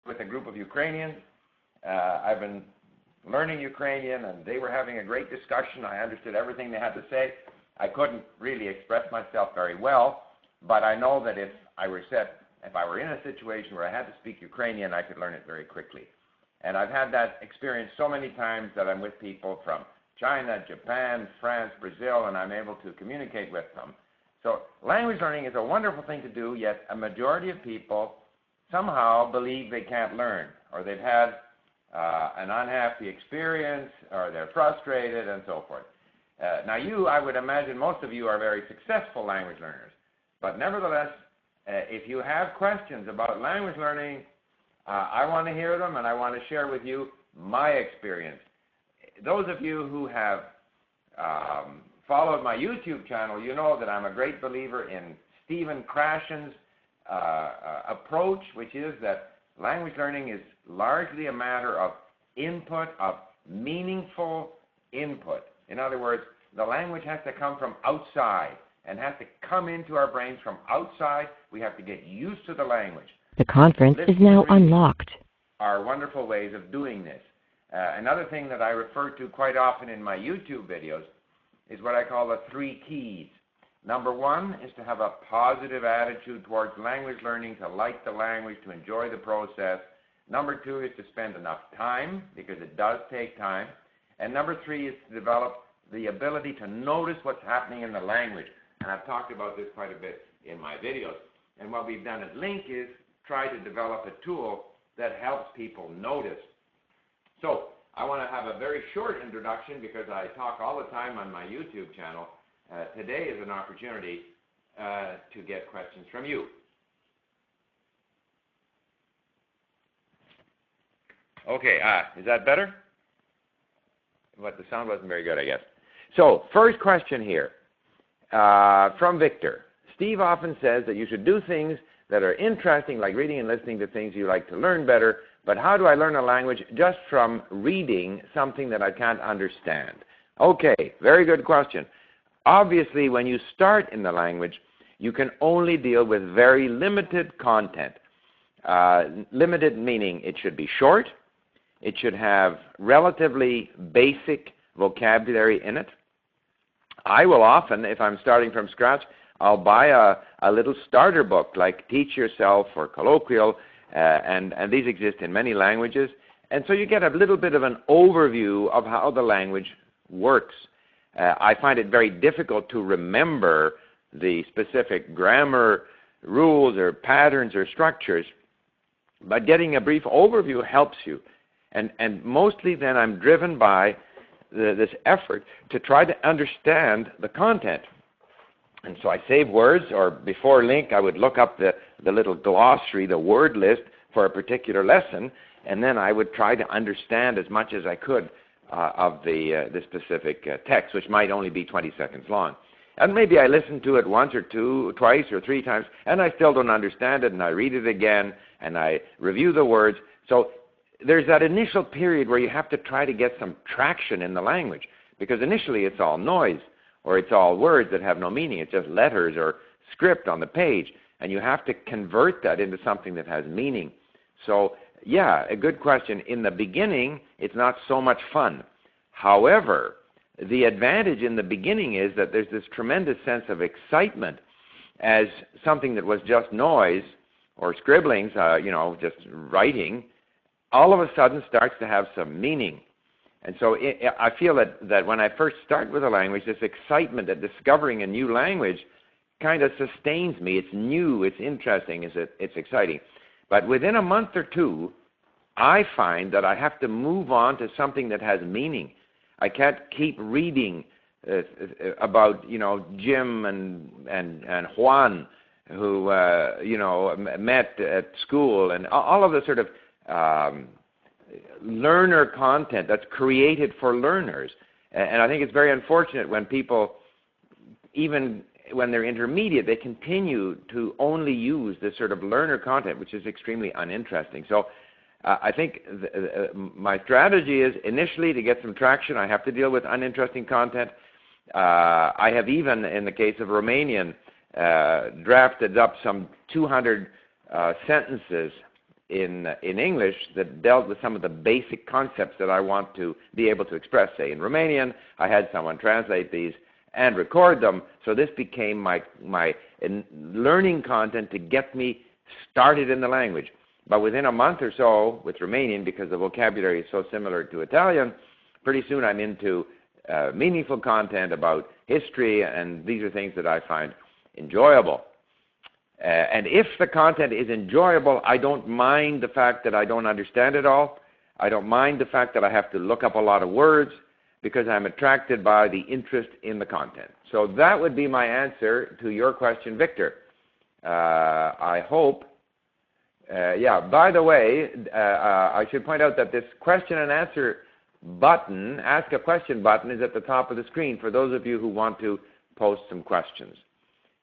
with a group of Ukrainians. I've been learning Ukrainian, and they were having a great discussion. I understood everything they had to say. I couldn't really express myself very well, but I know that if I were in a situation where I had to speak Ukrainian, I could learn it very quickly. And I've had that experience so many times that I'm with people from China, Japan, France, Brazil, and I'm able to communicate with them. So language learning is a wonderful thing to do, yet a majority of people somehow believe they can't learn, or they've had an unhappy experience, or they're frustrated, and so forth. Now I would imagine most of you are very successful language learners, but nevertheless, if you have questions about language learning, I want to hear them, and I want to share with you my experience. Those of you who have followed my YouTube channel, you know that I'm a great believer in Stephen Krashen's approach, which is that language learning is largely a matter of input, of meaningful input. In other words, the language has to come from outside and has to come into our brains from outside. We have to get used to the language. The conference is now unlocked. Are wonderful ways of doing this. Another thing that I refer to quite often in my YouTube videos is what I call the 3 keys. Number 1 is to have a positive attitude towards language learning, to like the language, to enjoy the process. Number 2 is to spend enough time, because it does take time. And number 3 is to develop the ability to notice what's happening in the language. And I've talked about this quite a bit in my videos. And what we've done at LingQ is try to develop a tool that helps people notice. So I want to have a very short introduction because I talk all the time on my YouTube channel. Today is an opportunity to get questions from you. Okay, is that better? But the sound wasn't very good, I guess. So, first question here from Victor. Steve often says that you should do things that are interesting, like reading and listening to things you like to learn better, but how do I learn a language just from reading something that I can't understand? Okay, very good question. Obviously, when you start in the language, you can only deal with very limited content. Limited meaning it should be short, it should have relatively basic vocabulary in it. I will often, if I'm starting from scratch, I'll buy a little starter book like Teach Yourself or Colloquial, and these exist in many languages. And so you get a little bit of an overview of how the language works. I find it very difficult to remember the specific grammar rules or patterns or structures, but getting a brief overview helps you. And mostly then I'm driven by this effort to try to understand the content. And so I save words, or before LingQ I would look up the little glossary, the word list for a particular lesson, and then I would try to understand as much as I could of the specific text, which might only be 20 seconds long. And maybe I listen to it once or twice or 3 times, and I still don't understand it, and I read it again, and I review the words. So there's that initial period where you have to try to get some traction in the language, because initially it's all noise, or it's all words that have no meaning. It's just letters or script on the page, and you have to convert that into something that has meaning. So yeah, a good question. In the beginning, it's not so much fun. However, the advantage in the beginning is that there's this tremendous sense of excitement, as something that was just noise or scribblings, just writing, all of a sudden starts to have some meaning. And so I feel that when I first start with a language, this excitement at discovering a new language kind of sustains me. It's new, it's interesting, it's exciting. But within a month or 2, I find that I have to move on to something that has meaning. I can't keep reading about, Jim and Juan, who, met at school, and all of the sort of learner content that's created for learners. And I think it's very unfortunate when people, even when they're intermediate, they continue to only use this sort of learner content, which is extremely uninteresting. So I think my strategy is initially to get some traction. I have to deal with uninteresting content. I have even, in the case of Romanian, drafted up some 200 sentences in English that dealt with some of the basic concepts that I want to be able to express. Say in Romanian, I had someone translate these and record them, so this became my learning content to get me started in the language. But within a month or so with Romanian, because the vocabulary is so similar to Italian, pretty soon I'm into meaningful content about history, and these are things that I find enjoyable. And if the content is enjoyable, I don't mind the fact that I don't understand it all. I don't mind the fact that I have to look up a lot of words, because I'm attracted by the interest in the content. So that would be my answer to your question, Victor. I hope. Yeah, by the way, I should point out that this question and answer button, ask a question button, is at the top of the screen for those of you who want to post some questions.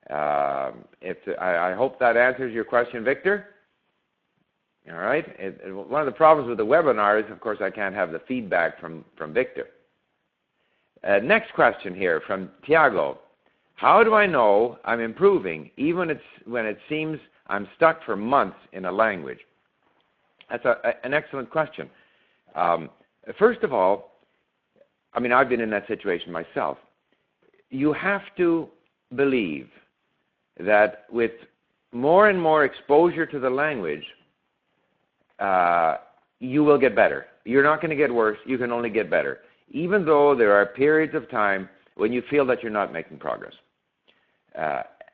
I hope that answers your question, Victor. All right. One of the problems with the webinar is, of course, I can't have the feedback from Victor. Next question here from Tiago. How do I know I'm improving even when it seems I'm stuck for months in a language? That's an excellent question. First of all, I mean, I've been in that situation myself. You have to believe that with more and more exposure to the language, you will get better. You're not going to get worse. You can only get better, even though there are periods of time when you feel that you're not making progress.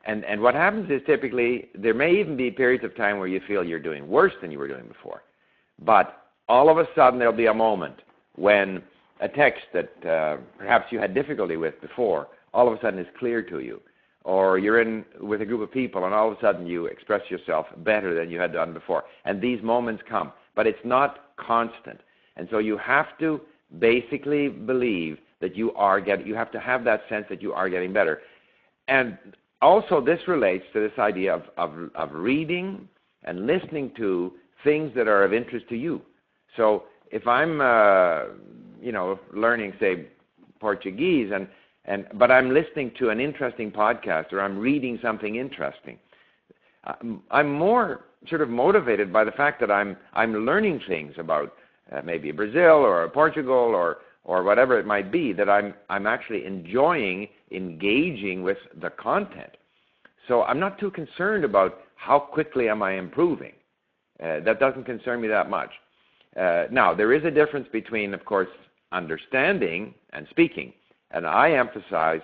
And what happens is typically there may even be periods of time where you feel you're doing worse than you were doing before. But all of a sudden there'll be a moment when a text that perhaps you had difficulty with before all of a sudden is clear to you. Or you're in with a group of people and all of a sudden you express yourself better than you had done before. And these moments come, but it's not constant. And so you have to basically believe that you have to have that sense that you are getting better. And also this relates to this idea of reading and listening to things that are of interest to you. So if I'm, learning, say, Portuguese, but I'm listening to an interesting podcast or I'm reading something interesting, I'm more sort of motivated by the fact that I'm learning things about maybe Brazil or Portugal or whatever it might be, that I'm actually enjoying engaging with the content. So I'm not too concerned about how quickly am I improving. That doesn't concern me that much. Now, there is a difference between, of course, understanding and speaking. And I emphasize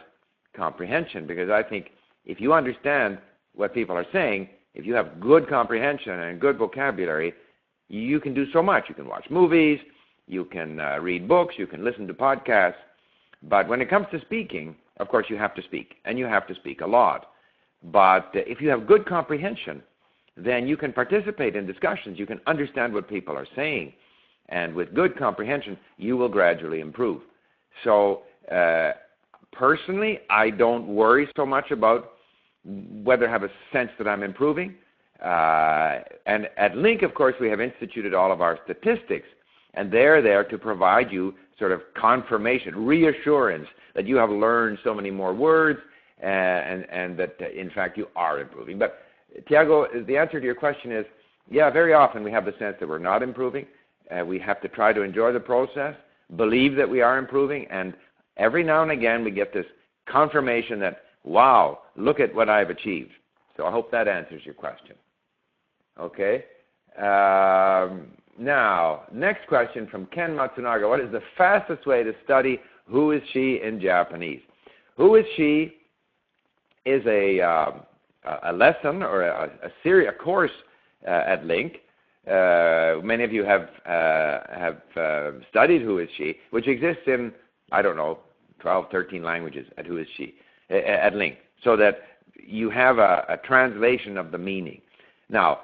comprehension because I think if you understand what people are saying, if you have good comprehension and good vocabulary, you can do so much. You can watch movies, you can read books, you can listen to podcasts. But when it comes to speaking, of course, you have to speak, and you have to speak a lot. But if you have good comprehension, then you can participate in discussions. You can understand what people are saying. And with good comprehension, you will gradually improve. So personally, I don't worry so much about whether I have a sense that I'm improving. And at LingQ, of course, we have instituted all of our statistics, and they're there to provide you sort of confirmation, reassurance that you have learned so many more words and that, in fact, you are improving. But, Tiago, the answer to your question is, yeah, very often we have the sense that we're not improving. We have to try to enjoy the process, believe that we are improving, and every now and again we get this confirmation that, wow, look at what I've achieved. So I hope that answers your question. Okay. Now, next question from Ken Matsunaga. What is the fastest way to study who is she in Japanese? Who is she is a lesson or a course at LingQ. Many of you have studied Who is She, which exists in, I don't know, 12, 13 languages at Who is She, at LingQ, so that you have a translation of the meaning. Now,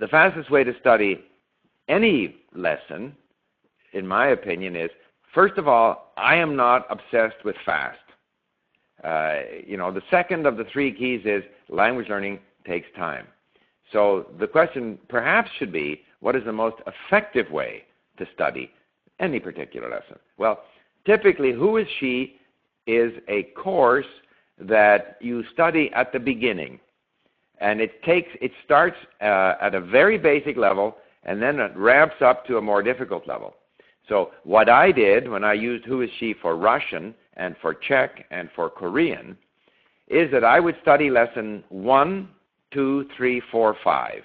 the fastest way to study any lesson, in my opinion, is, first of all, I am not obsessed with fast. The second of the three keys is language learning takes time. So the question perhaps should be, what is the most effective way to study any particular lesson? Well, typically, Who is She is a course that you study at the beginning. And it starts at a very basic level, and then it ramps up to a more difficult level. So what I did when I used who is she for Russian and for Czech and for Korean is that I would study lesson 1, 2, 3, 4, 5.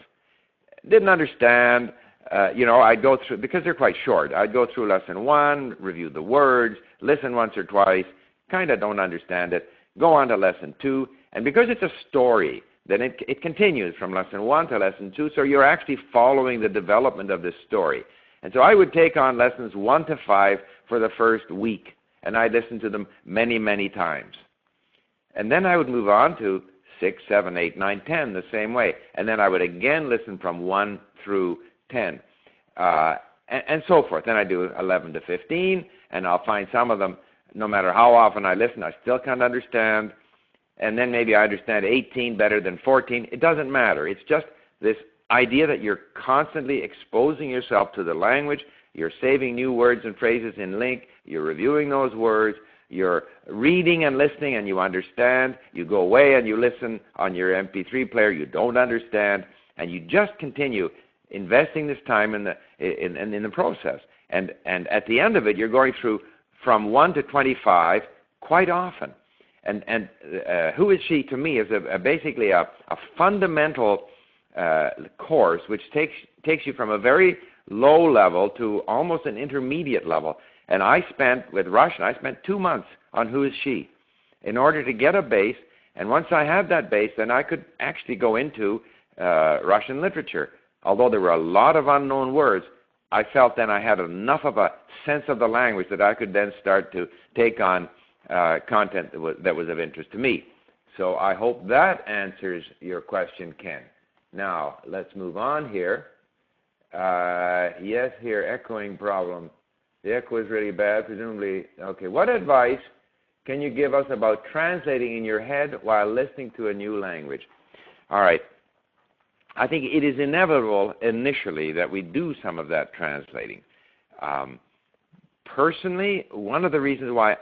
Didn't understand, I'd go through, because they're quite short, I'd go through lesson 1, review the words, listen once or twice, kind of don't understand it, go on to lesson 2, and because it's a story, then it continues from lesson 1 to lesson 2, so you're actually following the development of this story. And so I would take on lessons 1 to 5 for the first week, and I'd listen to them many, many times. And then I would move on to 6, 7, 8, 9, 10 the same way. And then I would again listen from 1 through 10, and so forth. Then I do 11 to 15, and I'll find some of them, no matter how often I listen, I still can't understand. And then maybe I understand 18 better than 14. It doesn't matter. It's just this idea that you're constantly exposing yourself to the language, you're saving new words and phrases in LingQ, you're reviewing those words, you're reading and listening and you understand, you go away and you listen on your MP3 player, you don't understand, and you just continue investing this time in the process. And at the end of it, you're going through from 1 to 25 quite often. And who is she to me is basically a fundamental course which takes you from a very low level to almost an intermediate level. And with Russian, I spent 2 months on who is she in order to get a base. And once I had that base, then I could actually go into Russian literature. Although there were a lot of unknown words, I felt then I had enough of a sense of the language that I could then start to take on content that was of interest to me. So I hope that answers your question, Ken. Now, let's move on here. Yes, here, echoing problem. The echo is really bad, presumably. Okay, what advice can you give us about translating in your head while listening to a new language? All right. I think it is inevitable initially that we do some of that translating. Personally, one of the reasons why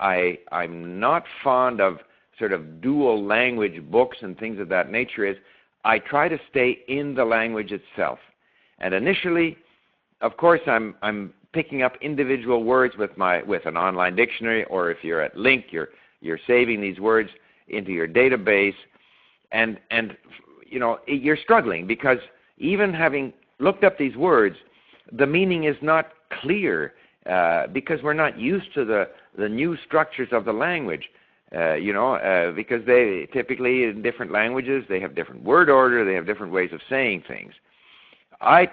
I'm not fond of sort of dual language books and things of that nature is I try to stay in the language itself. And initially, of course, I'm picking up individual words with an online dictionary, or if you're at LingQ, you're saving these words into your database, and you're struggling because even having looked up these words, the meaning is not clear because we're not used to the new structures of the language. Because they typically, in different languages, they have different word order, they have different ways of saying things. I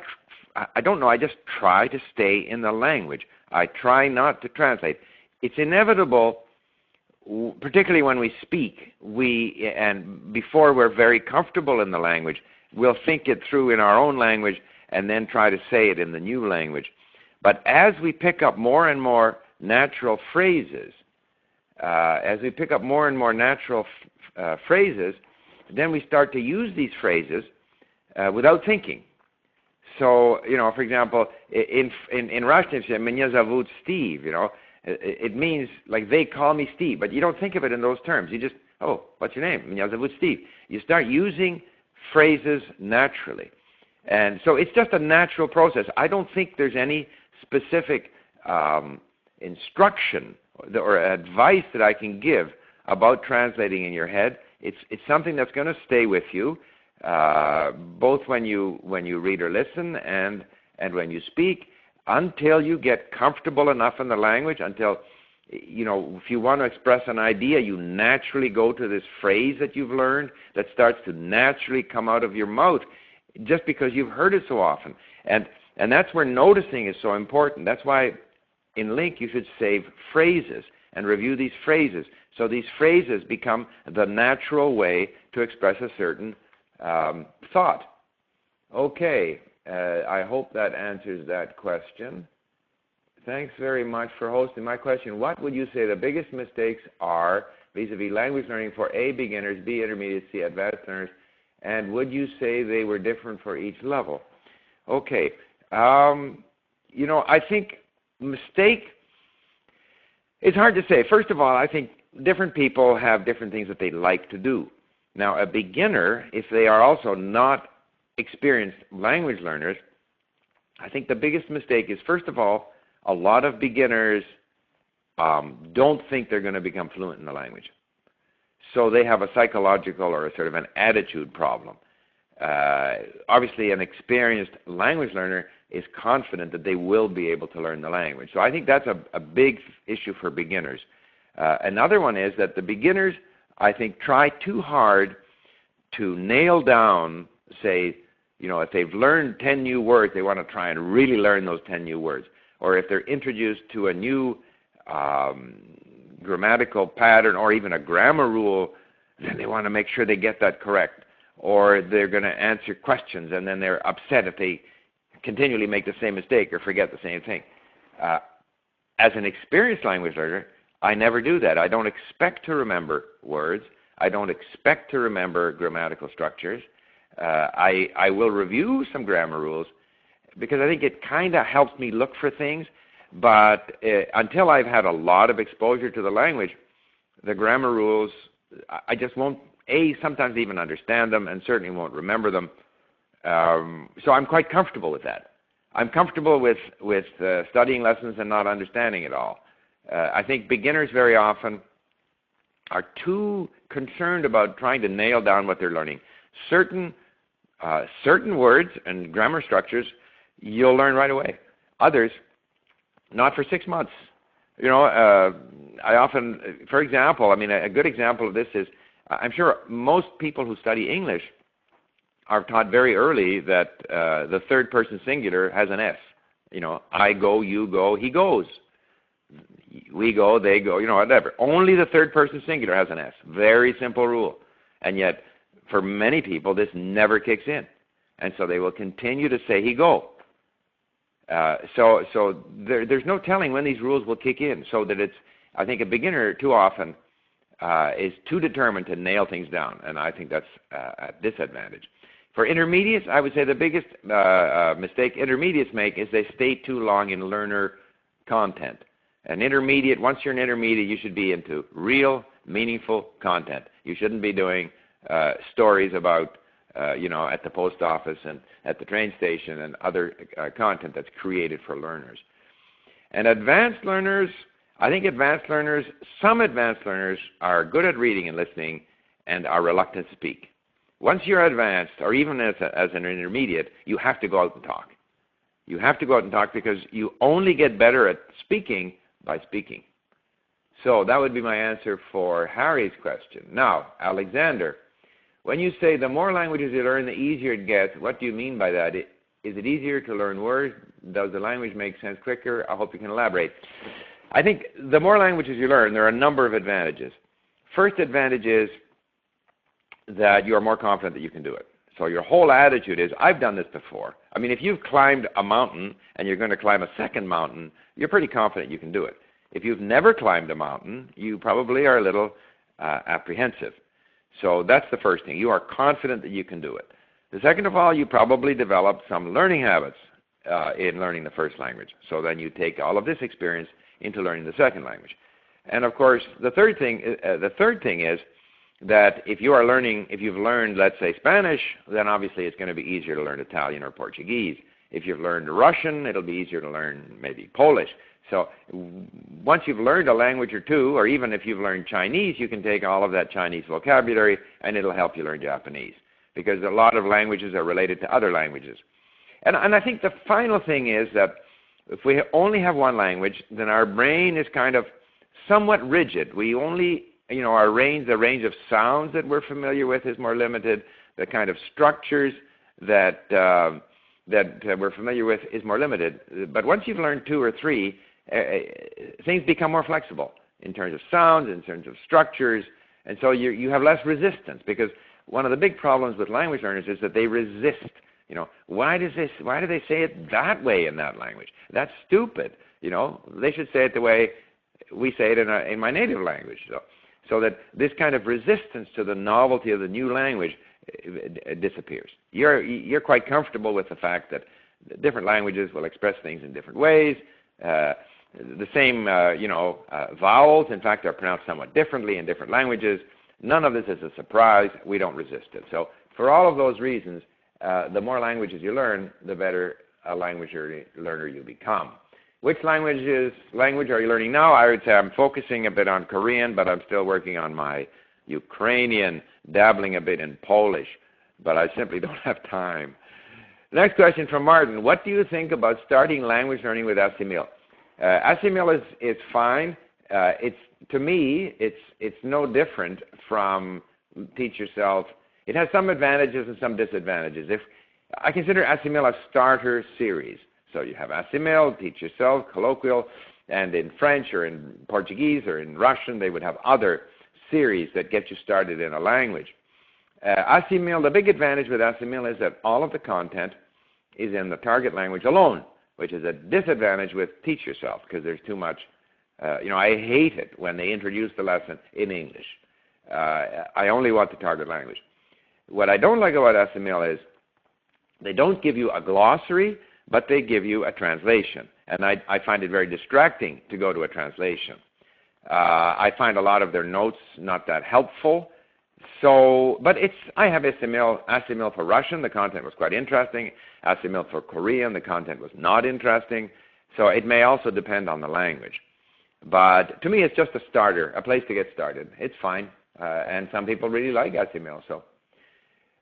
don't know, I just try to stay in the language. I try not to translate. It's inevitable, particularly when we speak, and before we're very comfortable in the language, we'll think it through in our own language and then try to say it in the new language. But as we pick up more and more natural phrases, then we start to use these phrases without thinking. So, for example, in Russian, if you say, "Меня зовут Steve," it means like they call me Steve, but you don't think of it in those terms. You just, oh, what's your name? "Меня зовут Steve." You start using phrases naturally. And so it's just a natural process. I don't think there's any specific instruction or advice that I can give about translating in your head. It's something that's going to stay with you, both when you read or listen and when you speak, until you get comfortable enough in the language, until, if you want to express an idea, you naturally go to this phrase that you've learned that starts to naturally come out of your mouth just because you've heard it so often. And that's where noticing is so important. That's why in LingQ you should save phrases and review these phrases. So these phrases become the natural way to express a certain thought. Okay, I hope that answers that question. Thanks very much for hosting my question. What would you say the biggest mistakes are vis-a-vis language learning for A, beginners, B, intermediate, C, advanced learners, and would you say they were different for each level? Okay, I think mistake, it's hard to say. First of all, I think different people have different things that they like to do. Now, a beginner, if they are also not experienced language learners, I think the biggest mistake is, first of all, a lot of beginners don't think they're going to become fluent in the language. So they have a psychological or a sort of an attitude problem. Obviously, an experienced language learner is confident that they will be able to learn the language. So I think that's a big issue for beginners. Another one is that the beginners, I think, try too hard to nail down, say, if they've learned 10 new words, they want to try and really learn those 10 new words. Or if they're introduced to a new grammatical pattern or even a grammar rule, then they want to make sure they get that correct. Or they're going to answer questions and then they're upset if they continually make the same mistake or forget the same thing. As an experienced language learner, I never do that. I don't expect to remember words. I don't expect to remember grammatical structures. I will review some grammar rules because I think it kind of helps me look for things. But until I've had a lot of exposure to the language, the grammar rules, I just won't, sometimes even understand them and certainly won't remember them. So I'm quite comfortable with that. I'm comfortable with studying lessons and not understanding it all. I think beginners very often are too concerned about trying to nail down what they're learning. Certain words and grammar structures you'll learn right away. Others, not for 6 months. I often, for example, a good example of this is, I'm sure most people who study English are taught very early that the third person singular has an S. I go, you go, he goes. We go, they go, whatever. Only the third person singular has an S. Very simple rule. And yet, for many people, this never kicks in. And so they will continue to say he go. So there's no telling when these rules will kick in. So that I think a beginner too often is too determined to nail things down. And I think that's a disadvantage. For intermediates, I would say the biggest mistake intermediates make is they stay too long in learner content. An intermediate, once you're an intermediate, you should be into real, meaningful content. You shouldn't be doing stories about, at the post office and at the train station and other content that's created for learners. And advanced learners, I think some advanced learners are good at reading and listening and are reluctant to speak. Once you're advanced, or even as an intermediate, you have to go out and talk. You have to go out and talk because you only get better at speaking by speaking. So that would be my answer for Harry's question. Now, Alexander, when you say the more languages you learn, the easier it gets, what do you mean by that? Is it easier to learn words? Does the language make sense quicker? I hope you can elaborate. I think the more languages you learn, there are a number of advantages. First advantage is that you are more confident that you can do it. So your whole attitude is, I've done this before. If you've climbed a mountain and you're going to climb a second mountain, you're pretty confident you can do it. If you've never climbed a mountain, you probably are a little apprehensive. So that's the first thing. You are confident that you can do it. The second of all, you probably developed some learning habits in learning the first language. So then you take all of this experience into learning the second language. And of course, the third thing is that if you've learned, let's say, Spanish, then obviously it's going to be easier to learn Italian or Portuguese. If you've learned Russian, it'll be easier to learn maybe Polish. So once you've learned a language or two, or even if you've learned Chinese, you can take all of that Chinese vocabulary and it'll help you learn Japanese, because a lot of languages are related to other languages. And I think the final thing is that if we only have one language, then our brain is kind of somewhat rigid. We only, the range of sounds that we're familiar with is more limited. The kind of structures that we're familiar with is more limited. But once you've learned two or three, things become more flexible in terms of sounds, in terms of structures, and so you have less resistance, because one of the big problems with language learners is that they resist. Why do they say it that way in that language? That's stupid. They should say it the way we say it in my native language. So that this kind of resistance to the novelty of the new language disappears. You're quite comfortable with the fact that different languages will express things in different ways. The same, vowels, in fact, are pronounced somewhat differently in different languages. None of this is a surprise. We don't resist it. So for all of those reasons, the more languages you learn, the better a language learner you become. Which language are you learning now? I would say I'm focusing a bit on Korean, but I'm still working on my Ukrainian, dabbling a bit in Polish, but I simply don't have time. Next question from Martin. What do you think about starting language learning with Assimil? Assimil is fine. To me, it's no different from Teach Yourself. It has some advantages and some disadvantages. I consider Assimil a starter series. So you have Assimil, Teach Yourself, Colloquial, and in French or in Portuguese or in Russian, they would have other series that get you started in a language. Assimil, the big advantage with Assimil is that all of the content is in the target language alone, which is a disadvantage with Teach Yourself because there's too much. I hate it when they introduce the lesson in English. I only want the target language. What I don't like about Assimil is they don't give you a glossary, but they give you a translation. And I find it very distracting to go to a translation. I find a lot of their notes not that helpful. But I have Assimil for Russian. The content was quite interesting. Assimil for Korean. The content was not interesting. So it may also depend on the language. But to me, it's just a starter, a place to get started. It's fine. And some people really like Assimil. So.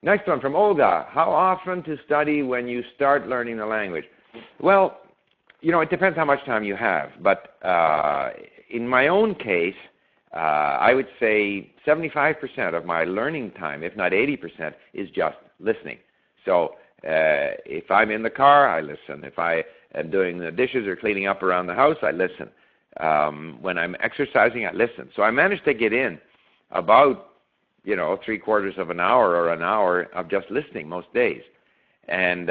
Next one from Olga. How often to study when you start learning the language? Well, it depends how much time you have. But in my own case, I would say 75% of my learning time, if not 80%, is just listening. So if I'm in the car, I listen. If I am doing the dishes or cleaning up around the house, I listen. When I'm exercising, I listen. So I managed to get in about 3/4 of an hour or an hour of just listening most days. And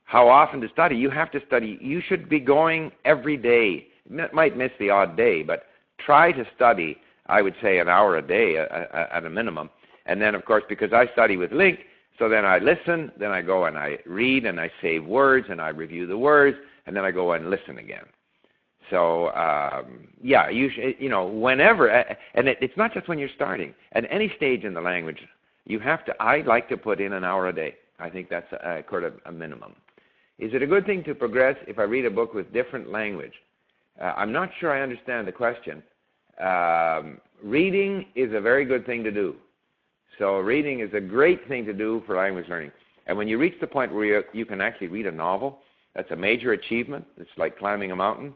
how often to study? You have to study. You should be going every day. You might miss the odd day, but try to study, I would say, an hour a day at a minimum. And then, of course, because I study with LingQ, so then I listen, then I go and I read and I save words and I review the words, and then I go and listen again. So, whenever, and it's not just when you're starting. At any stage in the language, I like to put in an hour a day. I think that's a minimum. Is it a good thing to progress if I read a book with different language? I'm not sure I understand the question. Reading is a very good thing to do. So reading is a great thing to do for language learning. And when you reach the point where you can actually read a novel, that's a major achievement. It's like climbing a mountain.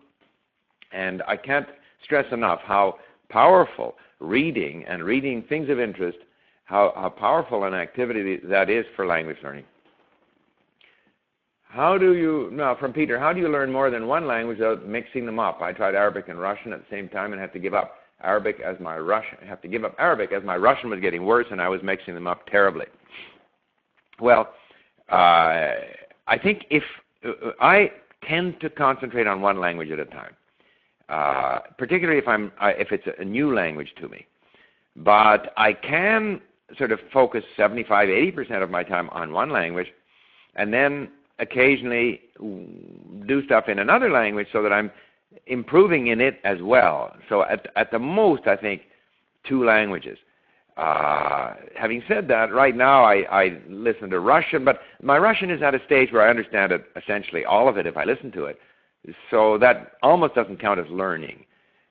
And I can't stress enough how powerful reading and reading things of interest, how powerful an activity that is for language learning. From Peter, how do you learn more than one language without mixing them up? I tried Arabic and Russian at the same time and had to give up Arabic as my Russian. My Russian was getting worse and I was mixing them up terribly. Well, I think I tend to concentrate on one language at a time. Particularly if it's a new language to me. But I can sort of focus 75–80% of my time on one language and then occasionally do stuff in another language so that I'm improving in it as well. So at the most, I think 2 languages. Having said that, right now I listen to Russian, but my Russian is at a stage where I understand it, essentially all of it if I listen to it. So that almost doesn't count as learning.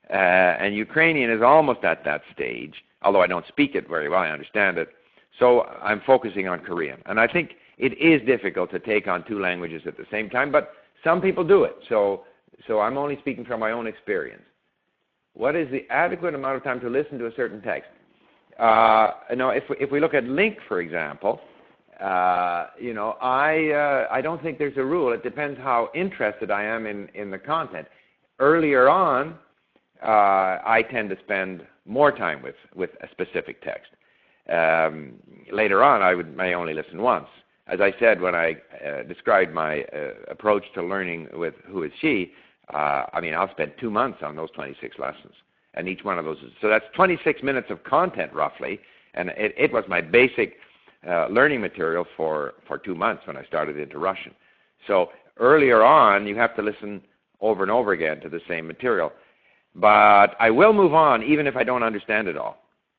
And Ukrainian is almost at that stage, although I don't speak it very well, I understand it. So I'm focusing on Korean. And I think it is difficult to take on 2 languages at the same time, but some people do it. So I'm only speaking from my own experience. What is the adequate amount of time to listen to a certain text? If we look at LingQ, for example, I don't think there's a rule. It depends how interested I am in the content. Earlier on, I tend to spend more time with a specific text. Later on, I may only listen once. As I said when I described my approach to learning with Who Is She, I'll spend 2 months on those 26 lessons. And each one of those so that's 26 minutes of content roughly, and it was my basic learning material for 2 months when I started into Russian. So earlier on, you have to listen over and over again to the same material. But I will move on even if I don't understand it all,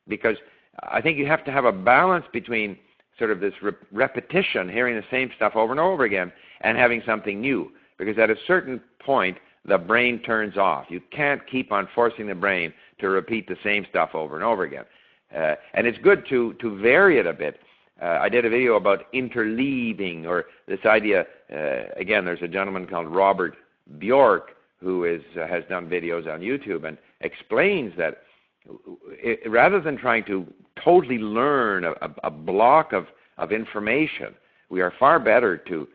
because I think you have to have a balance between sort of this repetition, hearing the same stuff over and over again, and having something new. Because at a certain point, the brain turns off. You can't keep on forcing the brain to repeat the same stuff over and over again. And it's good to vary it a bit. I did a video about interleaving, or this idea, again, there's a gentleman called Robert Bjork who has done videos on YouTube and explains that rather than trying to totally learn a block of information, we are far better to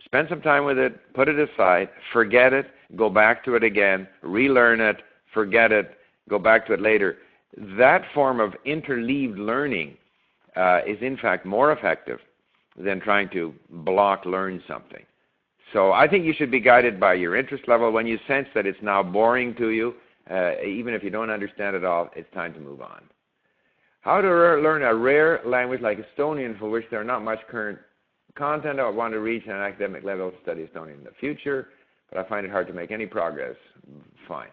spend some time with it, put it aside, forget it, go back to it again, relearn it, forget it, go back to it later. That form of interleaved learning is in fact more effective than trying to block learn something. So I think you should be guided by your interest level. When you sense that it's now boring to you, even if you don't understand it all, it's time to move on. How to learn a rare language like Estonian for which there are not much current content. I want to reach an academic level to study Estonian in the future, but I find it hard to make any progress. Fine.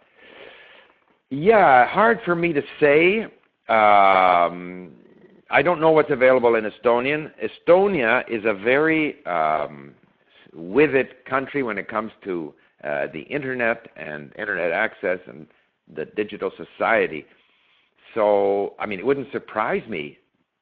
Yeah, hard for me to say. I don't know what's available in Estonian. Estonia is a very with it country when it comes to the internet and internet access and the digital society. So, I mean, it wouldn't surprise me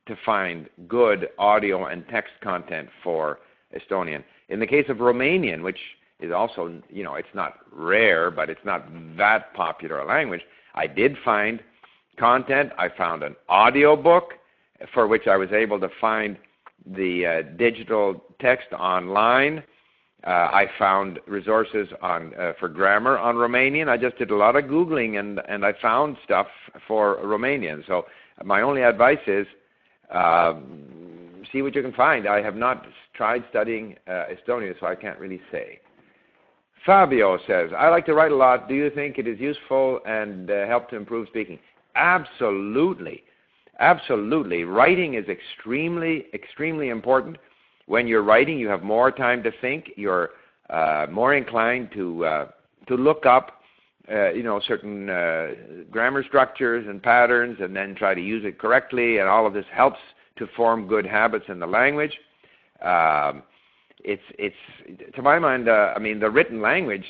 to find good audio and text content for Estonian. In the case of Romanian, which is also, you know, it's not rare, but it's not that popular a language, I did find content. I found an audio book for which I was able to find the digital text online. I found resources on for grammar on Romanian. I just did a lot of Googling and I found stuff for Romanian. So my only advice is see what you can find. I have not tried studying Estonian, so I can't really say. Fabio says, I like to write a lot. Do you think it is useful and help to improve speaking? Absolutely. Absolutely. Writing is extremely, extremely important. When you're writing, you have more time to think. You're more inclined to look up, you know, certain grammar structures and patterns, and then try to use it correctly. And all of this helps to form good habits in the language. It's to my mind, I mean, the written language,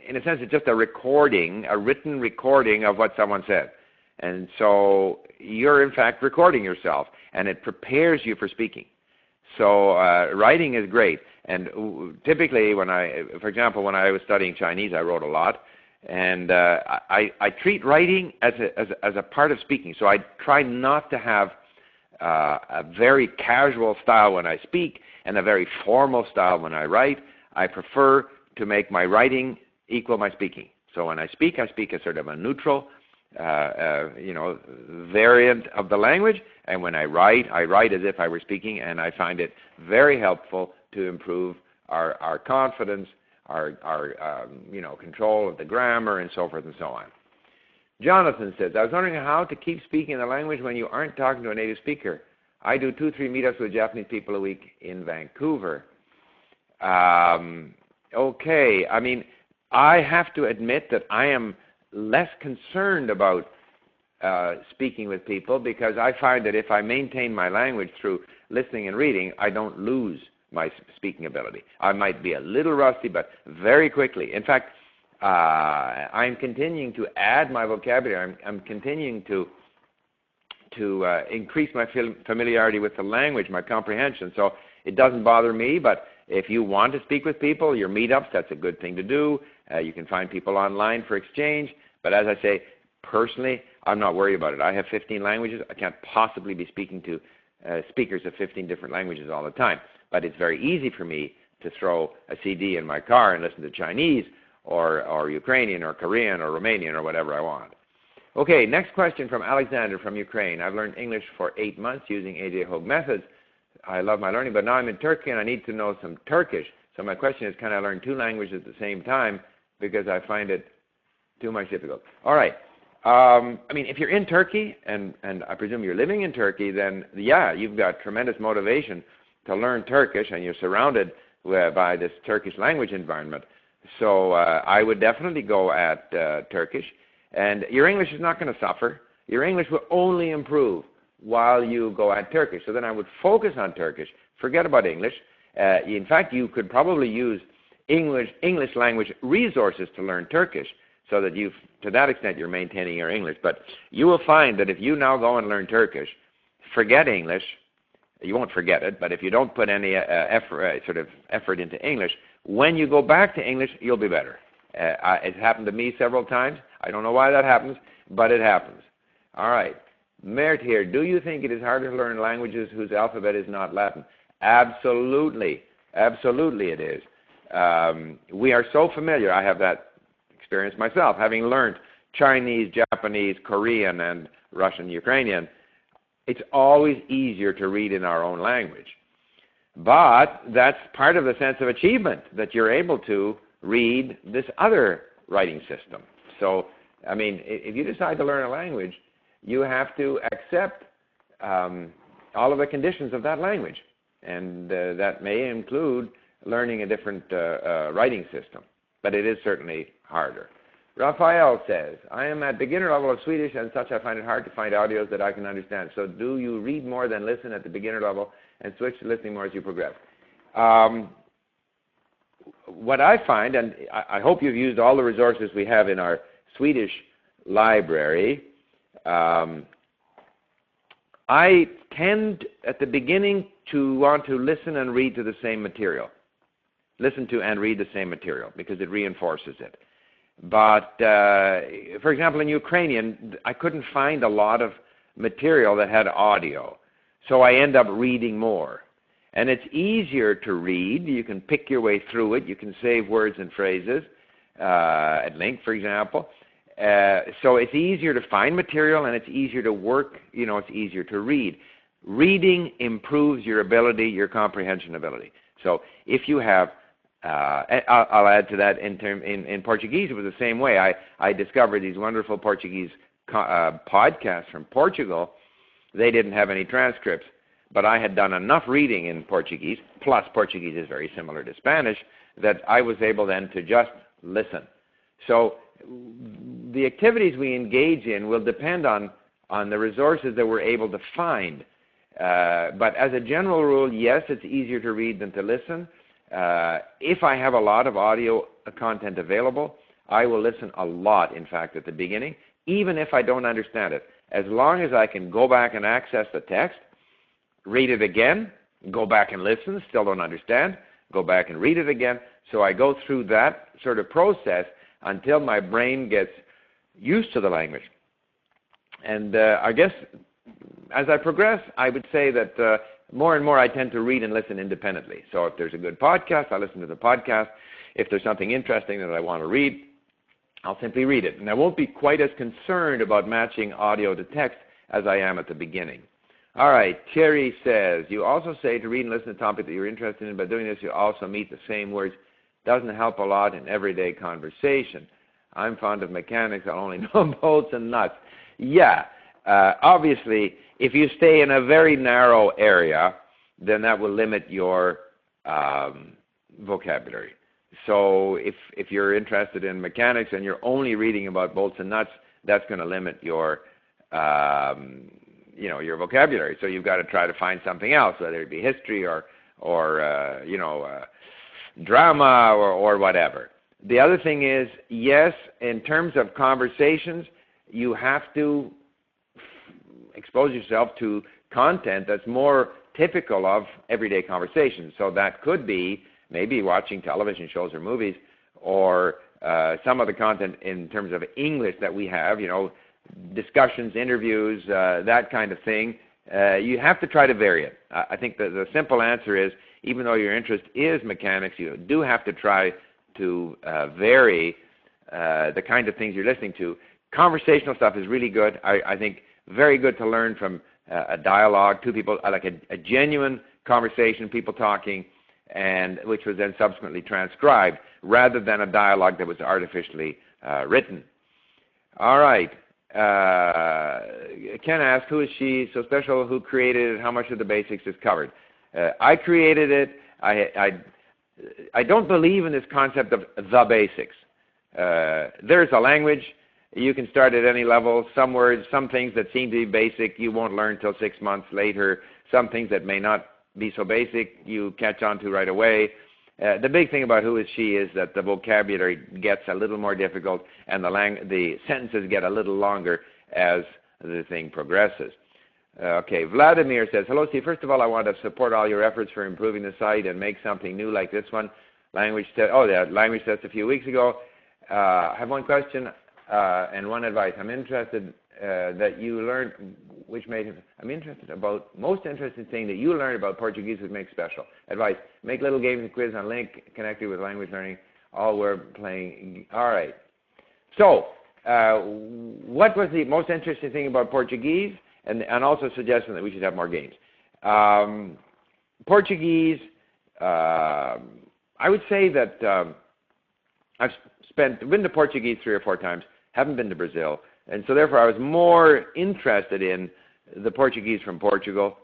in a sense, it's just a recording, a written recording of what someone said. And so you're in fact recording yourself, and it prepares you for speaking. So writing is great, and typically when for example, when I was studying Chinese, I wrote a lot, and I treat writing as a part of speaking. So I try not to have a very casual style when I speak and a very formal style when I write. I prefer to make my writing equal my speaking. So when I speak as sort of a neutral, you know, variant of the language, and when I write as if I were speaking, and I find it very helpful to improve our confidence, our you know, control of the grammar, and so forth and so on. Jonathan says, I was wondering how to keep speaking the language when you aren't talking to a native speaker. I do 2-3 meetups with Japanese people a week in Vancouver. Okay, I mean, I have to admit that I am less concerned about speaking with people, because I find that if I maintain my language through listening and reading, I don't lose my speaking ability. I might be a little rusty, but very quickly. In fact, I'm continuing to add my vocabulary. I'm continuing to increase my familiarity with the language, my comprehension. So it doesn't bother me, but if you want to speak with people, your meetups, that's a good thing to do. You can find people online for exchange. But as I say, personally, I'm not worried about it. I have 15 languages. I can't possibly be speaking to speakers of 15 different languages all the time. But it's very easy for me to throw a CD in my car and listen to Chinese or Ukrainian or Korean or Romanian or whatever I want. Okay, next question from Alexander from Ukraine. I've learned English for 8 months using AJ Hogue methods. I love my learning, but now I'm in Turkey and I need to know some Turkish. So my question is, can I learn 2 languages at the same time, because I find it too much difficult? All right. I mean, if you're in Turkey, and I presume you're living in Turkey, then yeah, you've got tremendous motivation to learn Turkish, and you're surrounded by this Turkish language environment. So I would definitely go at Turkish, and your English is not going to suffer. Your English will only improve while you go at Turkish. So then I would focus on Turkish, forget about English, In fact, you could probably use English language resources to learn Turkish, so that to that extent, you're maintaining your English. But you will find that if you now go and learn Turkish, forget English. You won't forget it, but if you don't put any effort into English, when you go back to English, you'll be better. It's happened to me several times. I don't know why that happens, but it happens. All right. Mert here, do you think it is harder to learn languages whose alphabet is not Latin? Absolutely. Absolutely it is. We are so familiar. I have that experience myself, having learned Chinese, Japanese, Korean, and Russian, Ukrainian. It's always easier to read in our own language. But that's part of the sense of achievement, that you're able to read this other writing system. So, I mean, if you decide to learn a language, you have to accept all of the conditions of that language. And that may include learning a different writing system. But it is certainly harder. Raphael says, I am at beginner level of Swedish and such I find it hard to find audios that I can understand. So do you read more than listen at the beginner level and switch to listening more as you progress? What I find, and I hope you've used all the resources we have in our Swedish library, I tend at the beginning to want to listen and read to the same material. Listen to and read the same material because it reinforces it. But, for example, in Ukrainian, I couldn't find a lot of material that had audio. So I end up reading more. And it's easier to read. You can pick your way through it. You can save words and phrases, at LingQ, for example. So it's easier to find material and it's easier to work, it's easier to read. Reading improves your ability, your comprehension ability. So if you have I'll add to that in Portuguese, it was the same way. I discovered these wonderful Portuguese podcasts from Portugal. They didn't have any transcripts, but I had done enough reading in Portuguese, plus Portuguese is very similar to Spanish, that I was able then to just listen. So the activities we engage in will depend on the resources that we're able to find. But as a general rule, yes, it's easier to read than to listen. If I have a lot of audio content available, I will listen a lot, in fact, at the beginning, even if I don't understand it. As long as I can go back and access the text, read it again, go back and listen, still don't understand, go back and read it again. So I go through that sort of process until my brain gets used to the language. And I guess as I progress, I would say that more and more I tend to read and listen independently. So if there's a good podcast, I listen to the podcast. If there's something interesting that I want to read, I'll simply read it. And I won't be quite as concerned about matching audio to text as I am at the beginning. All right, Thierry says, you also say to read and listen to a topic that you're interested in. By doing this, you also meet the same words. Doesn't help a lot in everyday conversation. I'm fond of mechanics. I only know bolts and nuts. Yeah, obviously, if you stay in a very narrow area, then that will limit your vocabulary. So if you're interested in mechanics and you're only reading about bolts and nuts, that's going to limit your your vocabulary. So you've got to try to find something else, whether it be history or drama or whatever. The other thing is, yes, in terms of conversations, you have to expose yourself to content that's more typical of everyday conversations. So that could be maybe watching television shows or movies, or some of the content in terms of English that we have, discussions, interviews, that kind of thing. You have to try to vary it. I think the simple answer is, even though your interest is mechanics, you do have to try to vary the kind of things you're listening to. Conversational stuff is really good. I think very good to learn from a dialogue, two people, like a genuine conversation, people talking, and which was then subsequently transcribed, rather than a dialogue that was artificially written. All right. Ken asked, who is she so special, who created it, how much of the basics is covered? I created it. I don't believe in this concept of the basics. There's a language. You can start at any level. Some words, some things that seem to be basic, you won't learn until 6 months later. Some things that may not be so basic you catch on to right away. The big thing about who is she is that the vocabulary gets a little more difficult and the sentences get a little longer as the thing progresses. Okay, Vladimir says, hello Steve, first of all I want to support all your efforts for improving the site and make something new like this one. Language test a few weeks ago. I have one question and one advice. I'm interested that you learned, most interesting thing that you learned about Portuguese would make special. Advice, make little games and quiz on Link connected with language learning. All we're playing. All right. So, what was the most interesting thing about Portuguese? And also suggesting that we should have more games. Portuguese, I would say that I've been to Portuguese 3 or 4 times, haven't been to Brazil, and so therefore I was more interested in the Portuguese from Portugal,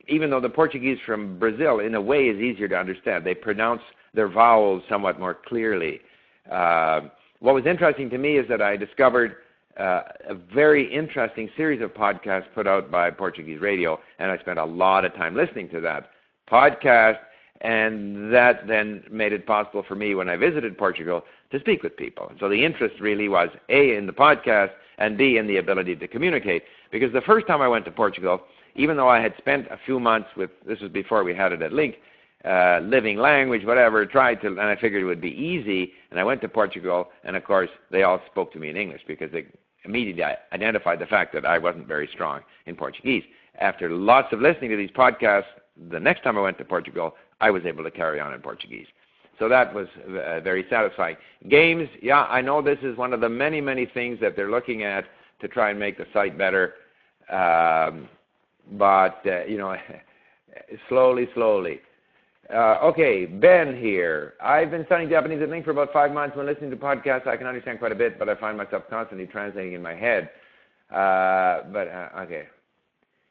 even though the Portuguese from Brazil in a way is easier to understand. They pronounce their vowels somewhat more clearly. What was interesting to me is that I discovered a very interesting series of podcasts put out by Portuguese radio, and I spent a lot of time listening to that podcast, and that then made it possible for me when I visited Portugal to speak with people. So the interest really was A, in the podcast, and B, in the ability to communicate. Because the first time I went to Portugal, even though I had spent a few months with, this was before we had it at Link, living language, whatever, and I figured it would be easy, and I went to Portugal, and of course they all spoke to me in English because they immediately identified the fact that I wasn't very strong in Portuguese. After lots of listening to these podcasts, the next time I went to Portugal, I was able to carry on in Portuguese. So that was very satisfying. Games, yeah, I know this is one of the many, many things that they're looking at to try and make the site better, but you know, slowly. Okay, Ben here. I've been studying Japanese at Link for about 5 months. When listening to podcasts, I can understand quite a bit, but I find myself constantly translating in my head. Okay.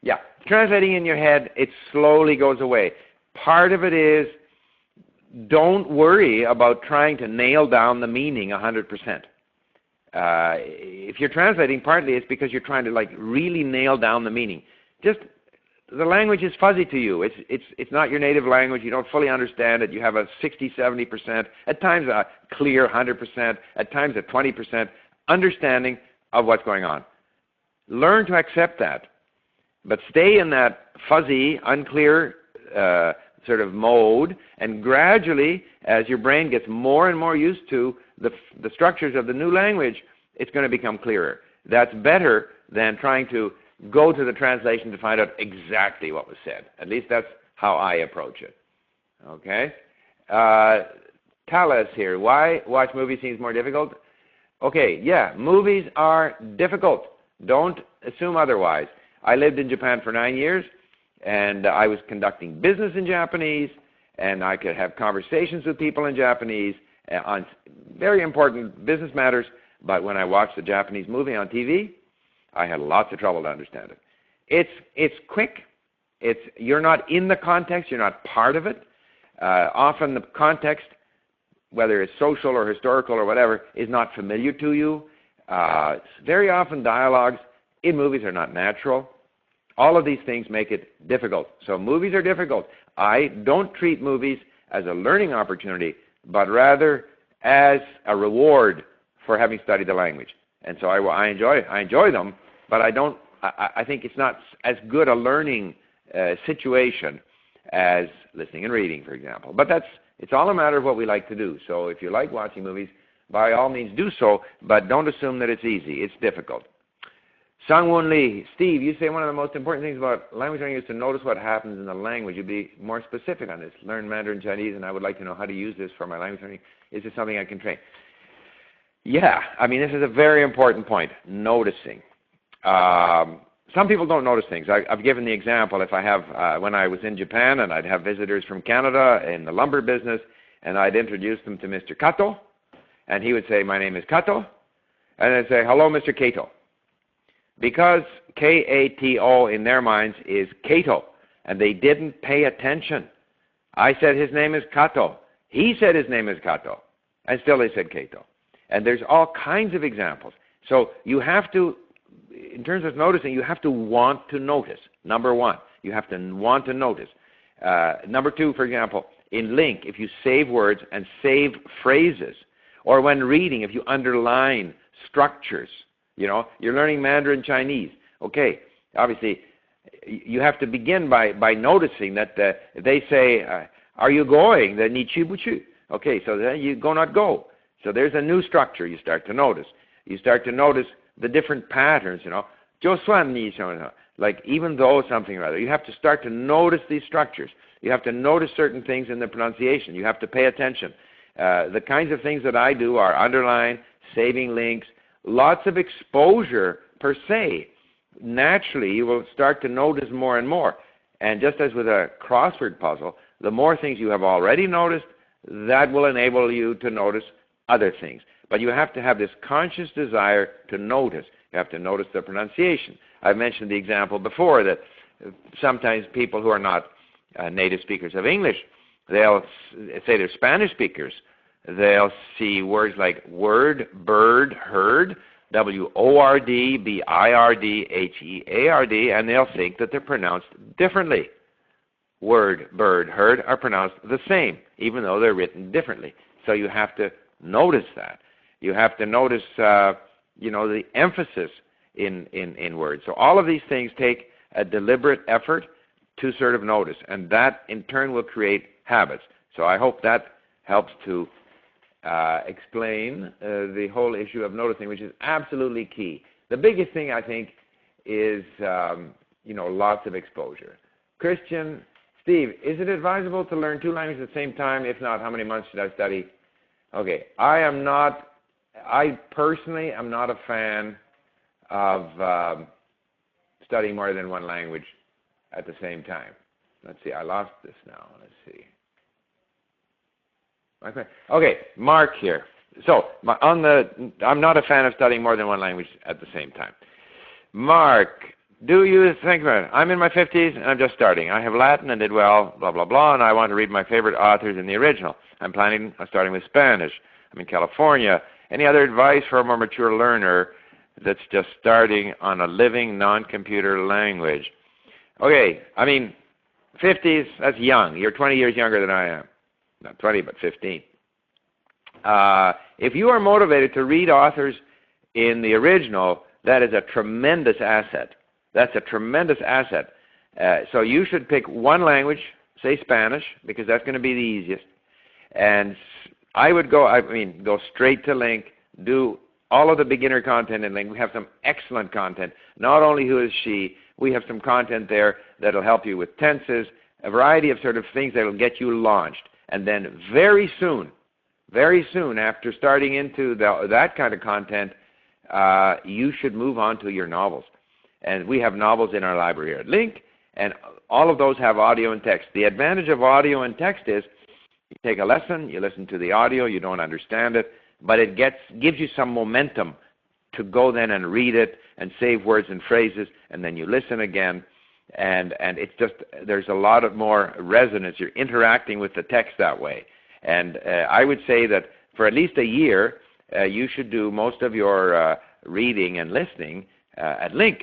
Yeah, translating in your head, it slowly goes away. Part of it is, don't worry about trying to nail down the meaning 100%. If you're translating, partly it's because you're trying to like really nail down the meaning. Just the language is fuzzy to you. It's not your native language. You don't fully understand it. You have a 60, 70%, at times a clear 100%, at times a 20% understanding of what's going on. Learn to accept that, but stay in that fuzzy, unclear sort of mode, and gradually, as your brain gets more and more used to the structures of the new language, it's going to become clearer. That's better than trying to go to the translation to find out exactly what was said. At least that's how I approach it. Okay? Talis here. Why watch movies seems more difficult? Okay, yeah, movies are difficult. Don't assume otherwise. I lived in Japan for 9 years, and I was conducting business in Japanese, and I could have conversations with people in Japanese on very important business matters, but when I watched a Japanese movie on TV, I had lots of trouble to understand it. It's quick. You're not in the context. You're not part of it. Often the context, whether it's social or historical or whatever, is not familiar to you. Very often dialogues in movies are not natural. All of these things make it difficult. So movies are difficult. I don't treat movies as a learning opportunity, but rather as a reward for having studied the language. And so I enjoy them, but I think it's not as good a learning situation as listening and reading, for example. But it's all a matter of what we like to do. So if you like watching movies, by all means do so, but don't assume that it's easy. It's difficult. Sangwon Lee, Steve, you say one of the most important things about language learning is to notice what happens in the language. You'd be more specific on this. Learn Mandarin Chinese, and I would like to know how to use this for my language learning. Is this something I can train? Yeah, I mean, this is a very important point, noticing. Some people don't notice things. I've given the example. If I have, when I was in Japan and I'd have visitors from Canada in the lumber business, and I'd introduce them to Mr. Kato, and he would say, my name is Kato, and I'd say, hello, Mr. Kato. Because K-A-T-O in their minds is Kato, and they didn't pay attention. I said his name is Kato. He said his name is Kato, and still they said Kato. And there's all kinds of examples. So you have to, in terms of noticing, you have to want to notice, number one. You have to want to notice. Number 2, for example, in LingQ, if you save words and save phrases, or when reading, if you underline structures, you know, you're learning Mandarin Chinese. Okay, obviously, you have to begin by noticing that they say, are you going? Then ni chu bu chu. Okay, so then you go not go. So there's a new structure you start to notice. You start to notice the different patterns, you know. 就算你 like even though something or other. You have to start to notice these structures. You have to notice certain things in the pronunciation. You have to pay attention. The kinds of things that I do are underline, saving links, lots of exposure per se. Naturally, you will start to notice more and more. And just as with a crossword puzzle, the more things you have already noticed, that will enable you to notice other things. But you have to have this conscious desire to notice. You have to notice the pronunciation. I've mentioned the example before that sometimes people who are not native speakers of English, they'll say they're Spanish speakers. They'll see words like word, bird, heard, W-O-R-D, B-I-R-D, H-E-A-R-D, and they'll think that they're pronounced differently. Word, bird, heard are pronounced the same, even though they're written differently. So you have to notice that. You have to notice, you know, the emphasis in words. So all of these things take a deliberate effort to sort of notice, and that in turn will create habits. So I hope that helps to explain the whole issue of noticing, which is absolutely key. The biggest thing, I think, is you know, lots of exposure. Christian, Steve, is it advisable to learn 2 languages at the same time? If not, how many months should I study? Okay, I personally am not a fan of studying more than 1 language at the same time. Let's see, I lost this now. Let's see. Okay, Mark here. So I'm not a fan of studying more than 1 language at the same time. Mark, do you think about it? I'm in my 50s and I'm just starting. I have Latin and did well, blah, blah, blah, and I want to read my favorite authors in the original. I'm planning on starting with Spanish. I'm in California. Any other advice for a more mature learner that's just starting on a living non-computer language? Okay, I mean, 50s, that's young. You're 20 years younger than I am. Not 20, but 15. If you are motivated to read authors in the original, that is a tremendous asset. That's a tremendous asset. So you should pick 1 language, say Spanish, because that's going to be the easiest. And I would go straight to LingQ, do all of the beginner content in LingQ. We have some excellent content. Not only who is she, we have some content there that will help you with tenses, a variety of sort of things that will get you launched. And then very soon after starting into that kind of content, you should move on to your novels. And we have novels in our library here at LingQ, and all of those have audio and text. The advantage of audio and text is you take a lesson, you listen to the audio, you don't understand it, but it gives you some momentum to go then and read it and save words and phrases, and then you listen again. And it's just, there's a lot of more resonance. You're interacting with the text that way. And I would say that for at least a year, you should do most of your reading and listening at LingQ,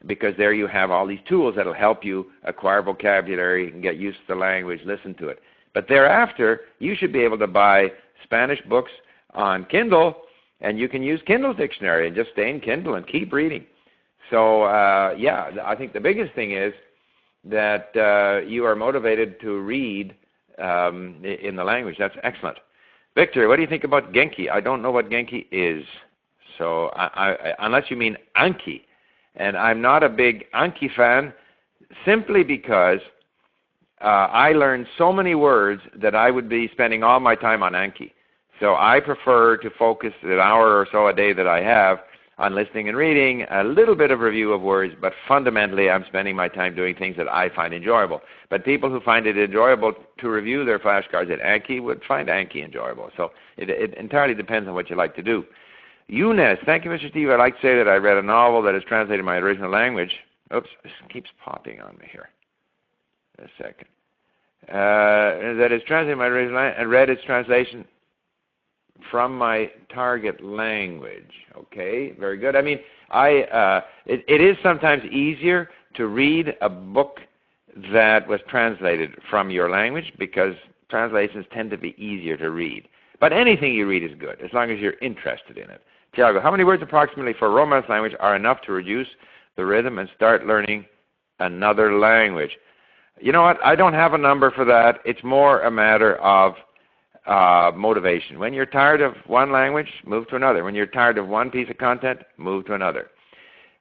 because there you have all these tools that will help you acquire vocabulary and get used to the language, listen to it. But thereafter, you should be able to buy Spanish books on Kindle, and you can use Kindle's dictionary and just stay in Kindle and keep reading. So, yeah, I think the biggest thing is that you are motivated to read in the language. That's excellent. Victor, what do you think about Genki? I don't know what Genki is, so unless you mean Anki. And I'm not a big Anki fan simply because I learned so many words that I would be spending all my time on Anki. So I prefer to focus an hour or so a day that I have on listening and reading, a little bit of review of words, but fundamentally I'm spending my time doing things that I find enjoyable. But people who find it enjoyable to review their flashcards at Anki would find Anki enjoyable. So it entirely depends on what you like to do. Eunice, thank you, Mr. Steve. I'd like to say that I read a novel that is translated in my original language. Oops, this keeps popping on me here. A second. That is translated in my original language and read its translation from my target language. Okay, very good. I mean, it is sometimes easier to read a book that was translated from your language, because translations tend to be easier to read. But anything you read is good, as long as you're interested in it. Tiago, how many words approximately for Romance language are enough to reduce the rhythm and start learning another language? You know what? I don't have a number for that. It's more a matter of motivation. When you're tired of one language, move to another. When you're tired of one piece of content, move to another.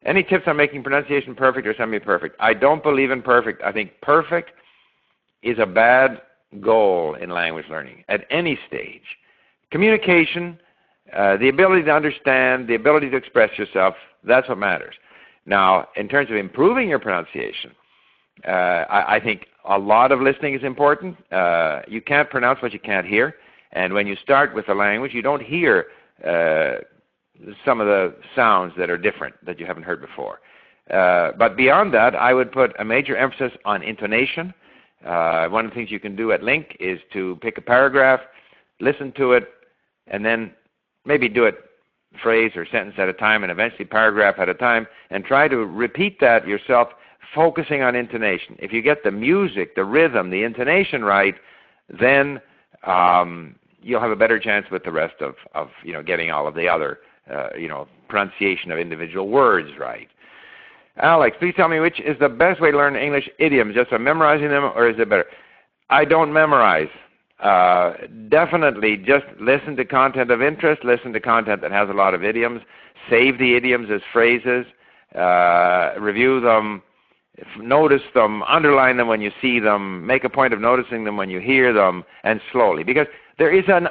Any tips on making pronunciation perfect or semi-perfect? I don't believe in perfect. I think perfect is a bad goal in language learning at any stage. Communication, the ability to understand, the ability to express yourself, that's what matters. Now, in terms of improving your pronunciation, I think a lot of listening is important. You can't pronounce what you can't hear. And when you start with a language, you don't hear some of the sounds that are different that you haven't heard before. But beyond that, I would put a major emphasis on intonation. One of the things you can do at LingQ is to pick a paragraph, listen to it, and then maybe do it phrase or sentence at a time and eventually paragraph at a time, and try to repeat that yourself, focusing on intonation. If you get the music, the rhythm, the intonation right, then you'll have a better chance with the rest of getting all of the other pronunciation of individual words right. Alex, please tell me which is the best way to learn English idioms, just by memorizing them, or is it better? I don't memorize. Definitely just listen to content of interest, listen to content that has a lot of idioms, save the idioms as phrases, review them, notice them, underline them when you see them, make a point of noticing them when you hear them, and slowly. Because there is an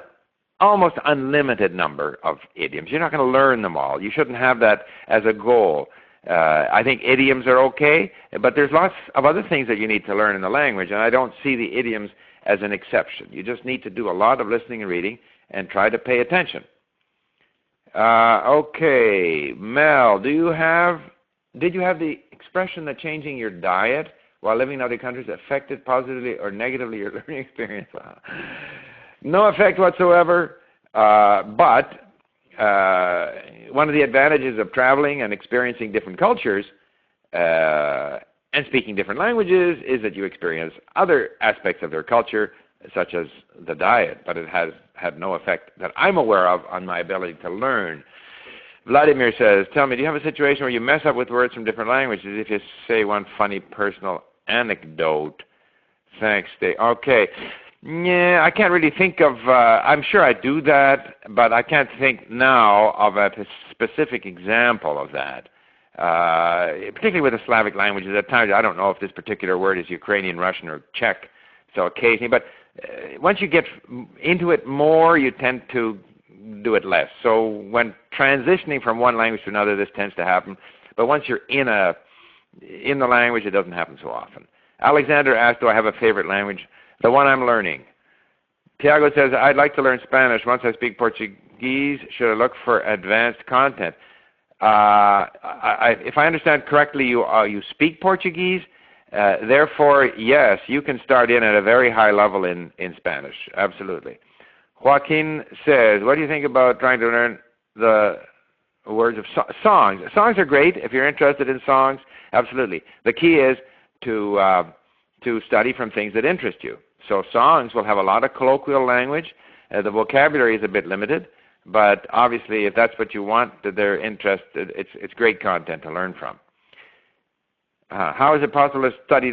almost unlimited number of idioms. You're not going to learn them all. You shouldn't have that as a goal. I think idioms are okay, but there's lots of other things that you need to learn in the language, and I don't see the idioms as an exception. You just need to do a lot of listening and reading and try to pay attention. Okay, Mel, did you have the expression that changing your diet while living in other countries affected positively or negatively your learning experience? No effect whatsoever, but one of the advantages of traveling and experiencing different cultures and speaking different languages is that you experience other aspects of their culture, such as the diet, but it has had no effect that I'm aware of on my ability to learn. Vladimir says, tell me, do you have a situation where you mess up with words from different languages if you say one funny personal anecdote? Thanks, Dave. Okay. Yeah, I can't really think of, I'm sure I do that, but I can't think now of a specific example of that. Particularly with the Slavic languages, at times I don't know if this particular word is Ukrainian, Russian, or Czech, so occasionally, but once you get into it more, you tend to do it less. So when transitioning from one language to another, this tends to happen, but once you're in the language, it doesn't happen so often. Alexander asked, do I have a favorite language? The one I'm learning. Tiago says, I'd like to learn Spanish. Once I speak Portuguese, should I look for advanced content? If I understand correctly, you speak Portuguese. Therefore, yes, you can start in at a very high level in Spanish. Absolutely. Joaquin says, what do you think about trying to learn the words of songs? Songs are great if you're interested in songs. Absolutely. The key is to study from things that interest you. So songs will have a lot of colloquial language. The vocabulary is a bit limited, but obviously if that's what you want, that they're interested, it's great content to learn from. How is it possible to study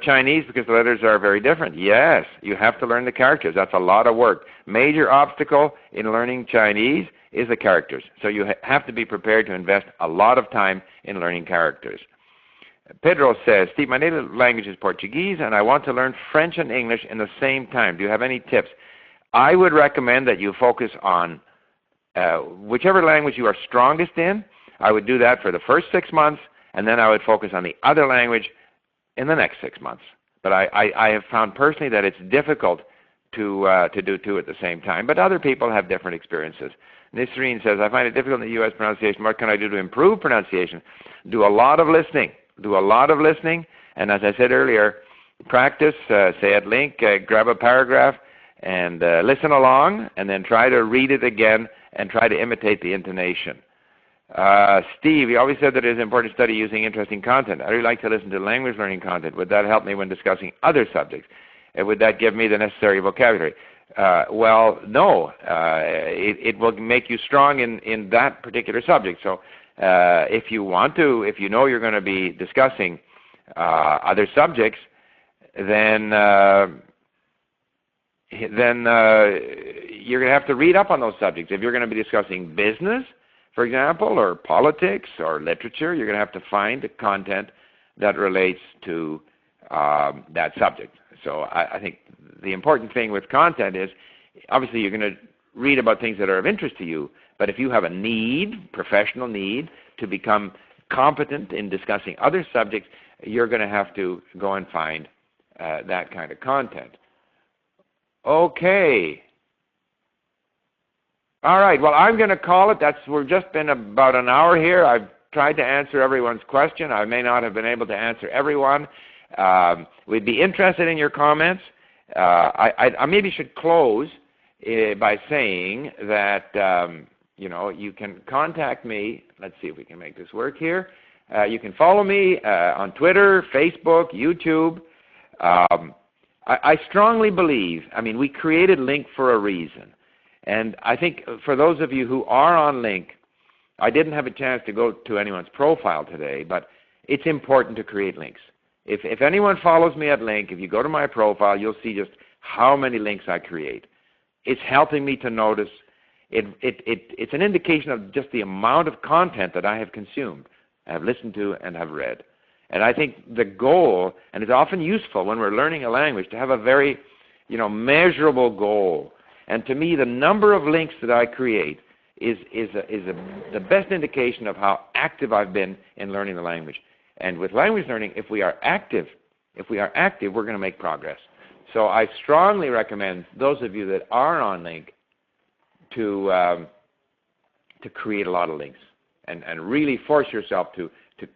Chinese because the letters are very different? Yes, you have to learn the characters. That's a lot of work. Major obstacle in learning Chinese is the characters. So you have to be prepared to invest a lot of time in learning characters. Pedro says, Steve, my native language is Portuguese, and I want to learn French and English in the same time. Do you have any tips? I would recommend that you focus on whichever language you are strongest in. I would do that for the first 6 months, and then I would focus on the other language in the next 6 months. But I have found personally that it's difficult to do two at the same time, but other people have different experiences. Nisreen says, I find it difficult in the U.S. pronunciation. What can I do to improve pronunciation? Do a lot of listening. Do a lot of listening, and as I said earlier, practice, say at LingQ, grab a paragraph and listen along, and then try to read it again and try to imitate the intonation. Steve, you always said that it is important to study using interesting content. I really like to listen to language learning content. Would that help me when discussing other subjects? Would that give me the necessary vocabulary? Well, no. It will make you strong in that particular subject. So if you want to, if you know you're going to be discussing other subjects, then you're going to have to read up on those subjects. If you're going to be discussing business, for example, or politics or literature, you're going to have to find the content that relates to that subject. So I think the important thing with content is, obviously you're going to read about things that are of interest to you, but if you have a need, professional need, to become competent in discussing other subjects, you're going to have to go and find that kind of content. Okay. All right, well, I'm going to call it. We've just been about an hour here. I've tried to answer everyone's question. I may not have been able to answer everyone. We'd be interested in your comments. I maybe should close by saying that you can contact me. Let's see if we can make this work here. You can follow me on Twitter, Facebook, YouTube. I strongly believe, we created LingQ for a reason. And I think for those of you who are on LingQ, I didn't have a chance to go to anyone's profile today, but it's important to create links. If anyone follows me at LingQ, if you go to my profile, you'll see just how many links I create. It's helping me to notice. It's an indication of just the amount of content that I have consumed, have listened to, and have read. And I think the goal, and it's often useful when we're learning a language, to have a very measurable goal. And to me, the number of links that I create is the best indication of how active I've been in learning the language. And with language learning, if we are active, we're going to make progress. So I strongly recommend those of you that are on LingQ to create a lot of links and really force yourself to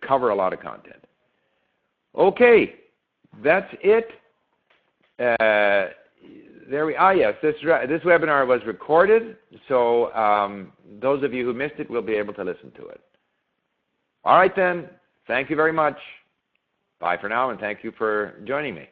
cover a lot of content. Okay, that's it. Yes, this webinar was recorded, so those of you who missed it will be able to listen to it. All right then, thank you very much. Bye for now, and thank you for joining me.